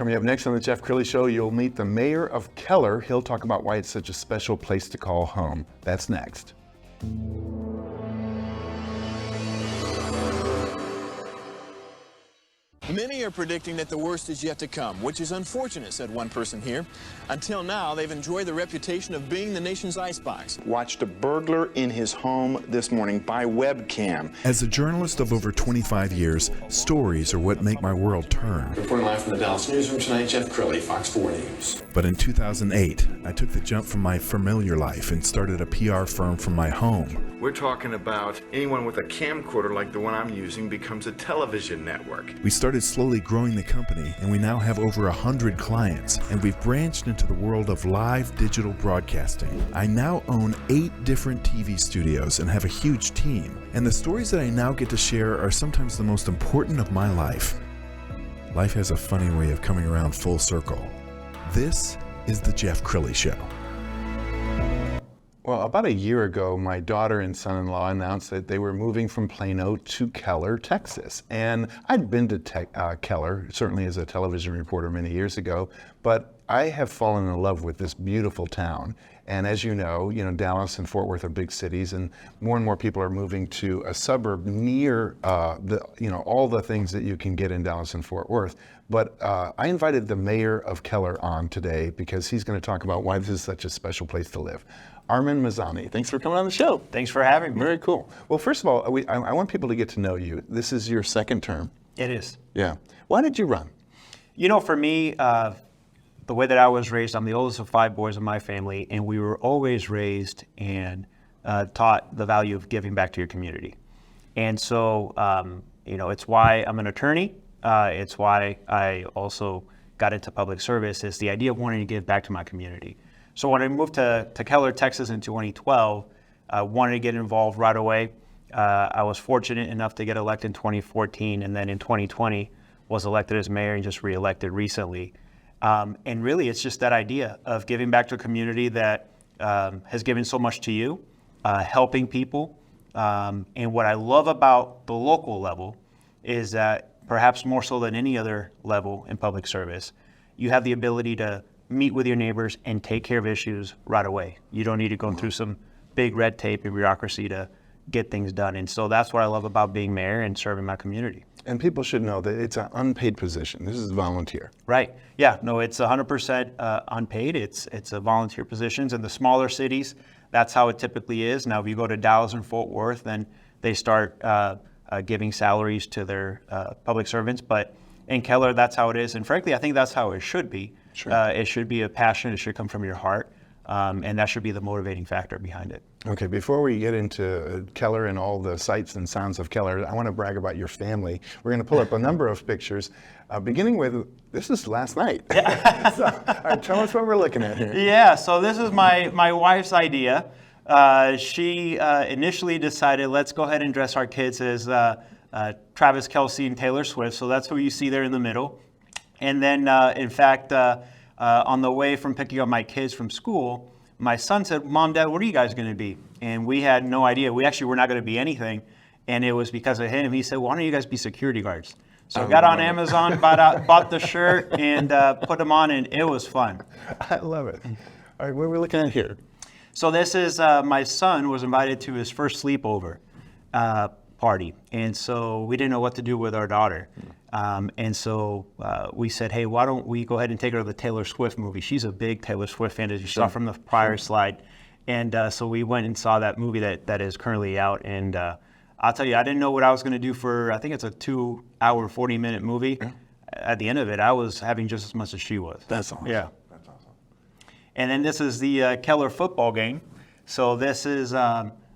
Coming up next on the Jeff Crilley Show, you'll meet the mayor of Keller. He'll talk about why it's such a special place to call home. That's next. Many are predicting that the worst is yet to come, which is unfortunate, said one person here. Until now, they've enjoyed the reputation of being the nation's icebox. Watched a burglar in his home this morning by webcam. As a journalist of over 25 years, stories are what make my world turn. Reporting live from the Dallas newsroom tonight, Jeff Crilley, Fox 4 News. But in 2008, I took the jump from my familiar life and started a PR firm from my home. We're talking about anyone with a camcorder like the one I'm using becomes a television network. We started slowly growing the company, and we now have over 100 clients, and we've branched into the world of live digital broadcasting. I now own 8 different TV studios and have a huge team, and the stories that I now get to share are sometimes the most important of my life. Life has a funny way of coming around full circle. This is the Jeff Crilley Show. Well, about a year ago, my daughter and son-in-law announced that they were moving from Plano to Keller, Texas. And I'd been to Keller, certainly as a television reporter many years ago, but I have fallen in love with this beautiful town. And as you know, Dallas and Fort Worth are big cities, and more people are moving to a suburb near all the things that you can get in Dallas and Fort Worth. But I invited the mayor of Keller on today because he's going to talk about why this is such a special place to live. Armin Mizani, thanks for coming on the show. Thanks for having me. Very cool. Well, first of all, I want people to get to know you. This is your second term. It is. Yeah. Why did you run? For me, the way that I was raised, I'm the oldest of 5 boys in my family, and we were always raised and taught the value of giving back to your community. And so, it's why I'm an attorney. It's why I also got into public service, is the idea of wanting to give back to my community. So when I moved to Keller, Texas in 2012, I wanted to get involved right away. I was fortunate enough to get elected in 2014, and then in 2020 was elected as mayor and just reelected recently. And really, it's just that idea of giving back to a community that has given so much to you, helping people. And what I love about the local level is that perhaps more so than any other level in public service, you have the ability to meet with your neighbors and take care of issues right away. You don't need to go through some big red tape and bureaucracy to get things done. And so that's what I love about being mayor and serving my community. And people should know that it's an unpaid position. This is volunteer. Right. Yeah. No, it's 100% unpaid. It's a volunteer positions. In the smaller cities, that's how it typically is. Now, if you go to Dallas and Fort Worth, then they start giving salaries to their public servants. But in Keller, that's how it is. And frankly, I think that's how it should be. Sure. It should be a passion. It should come from your heart. And that should be the motivating factor behind it. Okay, before we get into Keller and all the sights and sounds of Keller, I want to brag about your family. We're going to pull up a number of pictures, beginning with, this is last night. So, all right, tell us what we're looking at here. Yeah, so this is my wife's idea. She initially decided, let's go ahead and dress our kids as Travis Kelce and Taylor Swift. So that's who you see there in the middle. And then, in fact, on the way from picking up my kids from school, my son said, Mom, Dad, what are you guys going to be? And we had no idea. We actually were not going to be anything. And it was because of him. He said, why don't you guys be security guards? So I got on Amazon, bought the shirt, and put them on, and it was fun. I love it. All right, what are we looking at here? So this is, my son was invited to his first sleepover party. And so we didn't know what to do with our daughter. And so we said, hey, why don't we go ahead and take her to the Taylor Swift movie? She's a big Taylor Swift fan, as you saw from the prior slide. And so we went and saw that movie that is currently out. And I'll tell you, I didn't know what I was going to do for, I think it's a 2-hour, 40-minute movie. Yeah. At the end of it, I was having just as much as she was. That's awesome. Yeah. That's awesome. And then this is the Keller football game. So this is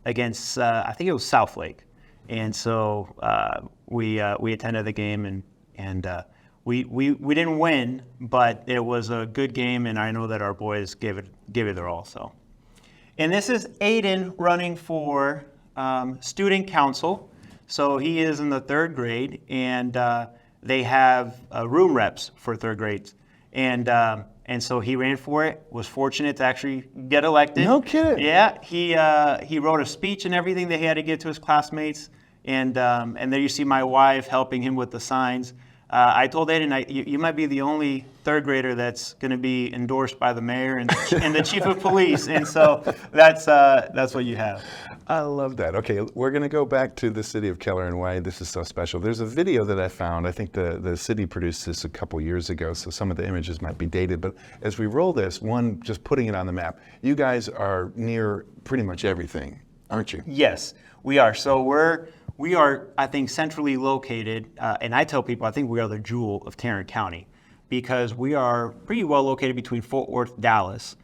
against, I think it was Southlake. And so we attended the game, and we didn't win, but it was a good game, and I know that our boys gave it their all. So, and this is Aiden running for student council. So he is in the 3rd grade, and they have room reps for 3rd grades, and so he ran for it. Was fortunate to actually get elected. No kidding. Yeah, he wrote a speech and everything that he had to give to his classmates. And there you see my wife helping him with the signs. I told Aiden, you might be the only third grader that's going to be endorsed by the mayor and the chief of police, and so that's what you have. I love that. Okay, we're going to go back to the city of Keller and why this is so special. There's a video that I found. I think the city produced this a couple years ago, so some of the images might be dated. But as we roll this, one, just putting it on the map, you guys are near pretty much everything, aren't you? Yes, we are. So we are, I think, centrally located, and I tell people I think we are the jewel of Tarrant County because we are pretty well located between Fort Worth, Dallas.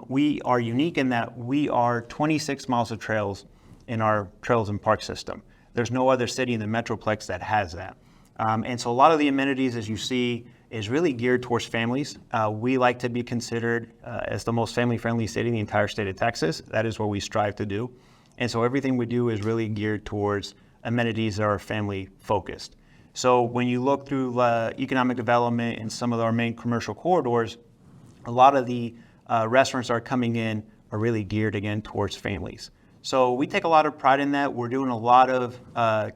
We are unique in that we are 26 miles of trails in our trails and park system. There's no other city in the Metroplex that has that. And so a lot of the amenities, as you see, is really geared towards families. We like to be considered as the most family-friendly city in the entire state of Texas. That is what we strive to do. And so everything we do is really geared towards amenities that are family-focused. So when you look through economic development in some of our main commercial corridors, a lot of the restaurants that are coming in are really geared again towards families. So we take a lot of pride in that. We're doing a lot of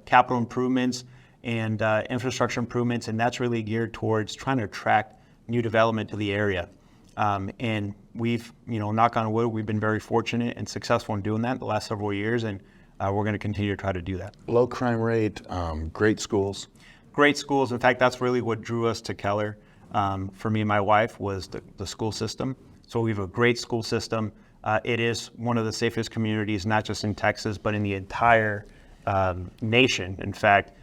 capital improvements and infrastructure improvements, and that's really geared towards trying to attract new development to the area. And we've, knock on wood, we've been very fortunate and successful in doing that the last several years, and we're going to continue to try to do that. Low crime rate, great schools. Great schools. In fact, that's really what drew us to Keller. For me and my wife was the school system. So we have a great school system. It is one of the safest communities, not just in Texas, but in the entire nation. In fact,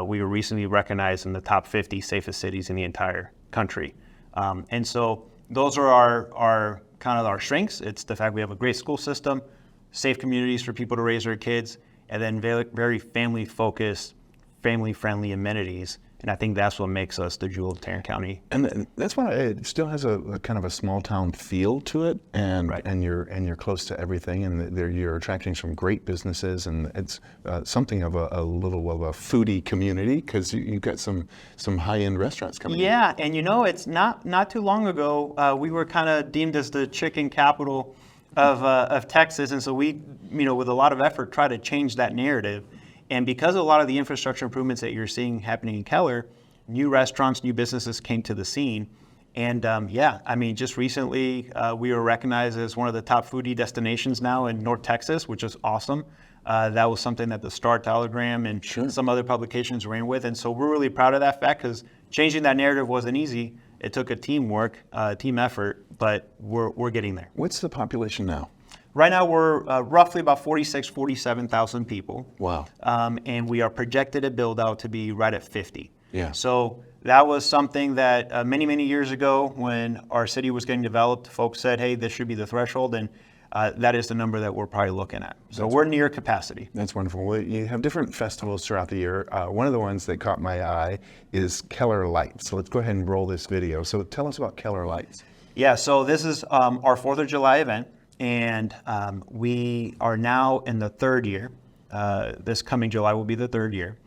we were recently recognized in the top 50 safest cities in the entire country. And so those are our kind of our strengths. It's the fact we have a great school system, safe communities for people to raise their kids, and then very, very family-focused, family-friendly amenities. And I think that's what makes us the jewel of Tarrant County. And that's why it still has a kind of a small town feel to it, and Right. and you're close to everything, and you're attracting some great businesses, and it's something of a little of a foodie community because you've got some high-end restaurants coming. Yeah, and it's not too long ago we were kind of deemed as the chicken capital of Texas, and so we with a lot of effort try to change that narrative. And because of a lot of the infrastructure improvements that you're seeing happening in Keller, new restaurants, new businesses came to the scene. And just recently we were recognized as one of the top foodie destinations now in North Texas, which is awesome. That was something that the Star Telegram and some other publications ran with. And so we're really proud of that fact because changing that narrative wasn't easy. It took a team effort, but we're getting there. What's the population now? Right now, we're roughly about 47,000 people. Wow. And we are projected to build out to be right at 50. Yeah. So that was something that many, many years ago when our city was getting developed, folks said, hey, this should be the threshold. And that is the number that we're probably looking at. So we're near capacity. That's wonderful. Well, you have different festivals throughout the year. One of the ones that caught my eye is Keller Lights. So let's go ahead and roll this video. So tell us about Keller Lights. Yeah, so this is our 4th of July event. And we are now in the 3rd year. This coming July will be the 3rd year.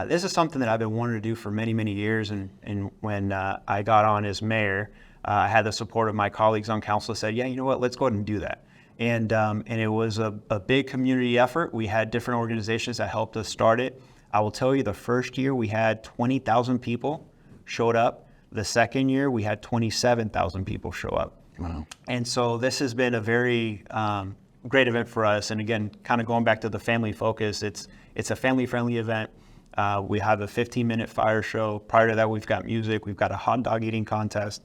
This is something that I've been wanting to do for many, many years. And when I got on as mayor, I had the support of my colleagues on council said, yeah, you know what, let's go ahead and do that. And it was a big community effort. We had different organizations that helped us start it. I will tell you the first year we had 20,000 people showed up. The second year we had 27,000 people show up. Wow. And so this has been a very great event for us. And again, kind of going back to the family focus, it's a family-friendly event. We have a 15-minute fire show. Prior to that, we've got music. We've got a hot dog eating contest.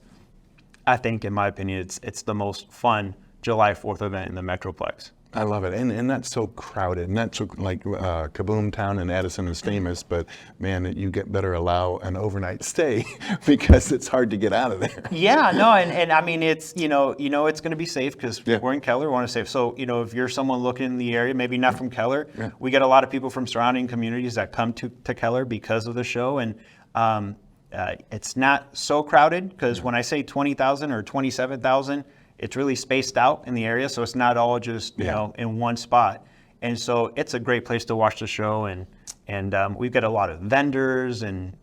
I think, in my opinion, it's the most fun July 4th event in the Metroplex. I love it, and that's so crowded, and that's like Kaboom Town and Addison is famous, but man, you better allow an overnight stay because it's hard to get out of there. Yeah, no, and I mean it's it's going to be safe because we're in Keller, we want to save. So if you're someone looking in the area, maybe not from Keller, we get a lot of people from surrounding communities that come to Keller because of the show, and it's not so crowded because when I say 20,000 or 27,000. It's really spaced out in the area, so it's not all just in one spot. And so it's a great place to watch the show, and we've got a lot of vendors, and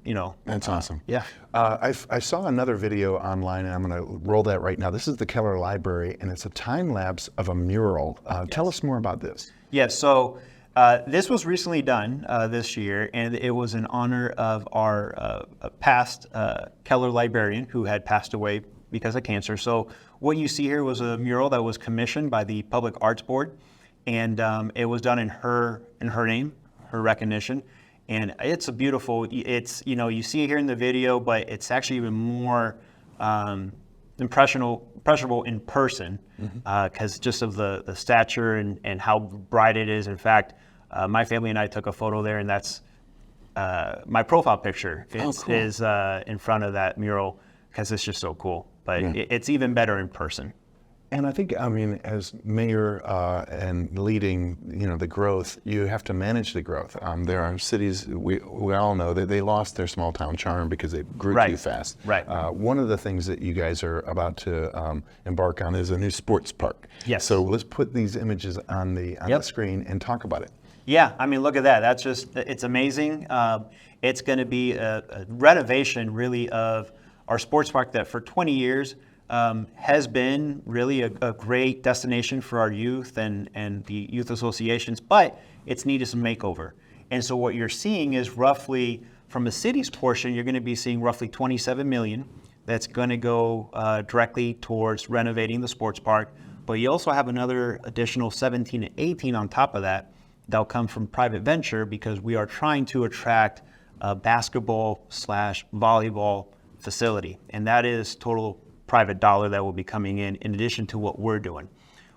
That's awesome. Yeah. I saw another video online, and I'm going to roll that right now. This is the Keller Library, and it's a time lapse of a mural. Tell us more about this. Yeah. So This was recently done this year, and it was in honor of our past Keller librarian who had passed away because of cancer. So what you see here was a mural that was commissioned by the Public Arts Board, and it was done in her name, her recognition. And it's a beautiful, you see it here in the video, but it's actually even more impressionable in person because just of the stature and how bright it is. In fact, my family and I took a photo there, and that's my profile picture is in front of that mural because it's just so cool. But it's even better in person. And I think, as mayor and leading, the growth, you have to manage the growth. There are cities, we all know that they lost their small town charm because they grew too fast. Right. One of the things that you guys are about to embark on is a new sports park. Yes. So let's put these images on the screen and talk about it. Yeah, look at that. That's it's amazing. It's going to be a renovation, really, of our sports park that for 20 years has been really a great destination for our youth and the youth associations, but it's needed some makeover. And so what you're seeing is roughly, from the city's portion, you're going to be seeing roughly $27 million that's going to go directly towards renovating the sports park. But you also have another additional 17 and 18 on top of that that'll come from private venture because we are trying to attract a basketball/volleyball facility. And that is total private dollar that will be coming in addition to what we're doing.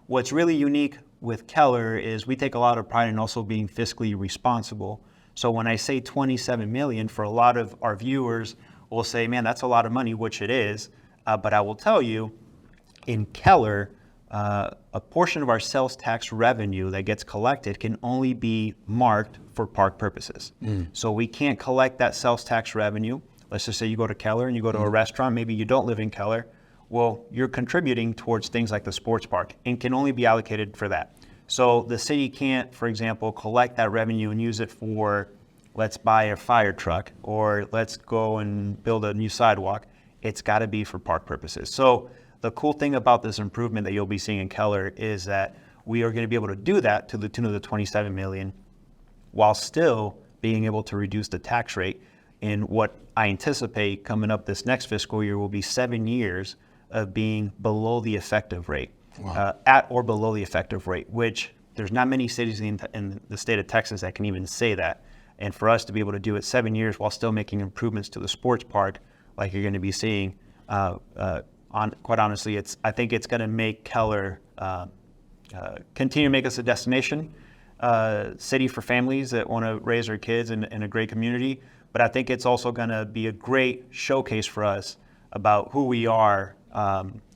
What's really unique with Keller is we take a lot of pride in also being fiscally responsible. So when I say 27 million, for a lot of our viewers will say, man, that's a lot of money, which it is. But I will tell you, in Keller, a portion of our sales tax revenue that gets collected can only be marked for park purposes. So we can't collect that sales tax revenue. Let's just say you go to Keller and you go to a restaurant, maybe you don't live in Keller. Well, you're contributing towards things like the sports park and can only be allocated for that. So the city can't, for example, collect that revenue and use it for, let's buy a fire truck or let's go and build a new sidewalk. It's got to be for park purposes. So the cool thing about this improvement that you'll be seeing in Keller is that we are going to be able to do that to the tune of the 27 million while still being able to reduce the tax rate in what I anticipate coming up this next fiscal year will be 7 years of being below the effective rate, at or below the effective rate, which there's not many cities in the state of Texas that can even say that. And for us to be able to do it 7 years while still making improvements to the sports park, like you're going to be seeing, quite honestly, I think it's going to make Keller continue to make us a destination city for families that want to raise their kids in a great community. But I think it's also going to be a great showcase for us about who we are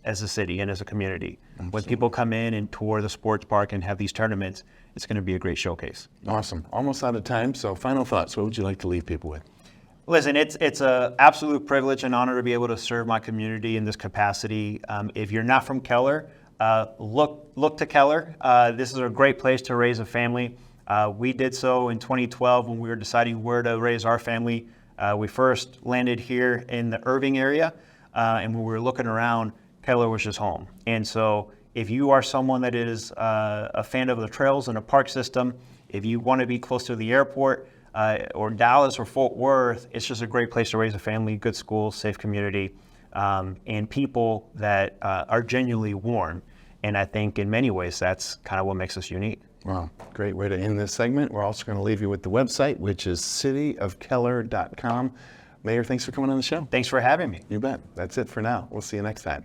as a city and as a community. Absolutely. When people come in and tour the sports park and have these tournaments, it's going to be a great showcase. Awesome. Almost out of time. So final thoughts. What would you like to leave people with? Listen, it's an absolute privilege and honor to be able to serve my community in this capacity. If you're not from Keller, look to Keller. This is a great place to raise a family. We did so in 2012 when we were deciding where to raise our family. We first landed here in the Irving area, and when we were looking around, Keller was just home. And so if you are someone that is a fan of the trails and a park system, if you want to be close to the airport, or Dallas or Fort Worth, it's just a great place to raise a family, good schools, safe community, and people that are genuinely warm. And I think in many ways, that's kind of what makes us unique. Wow, great way to end this segment. We're also going to leave you with the website, which is cityofkeller.com. Mayor, thanks for coming on the show. Thanks for having me. You bet. That's it for now. We'll see you next time.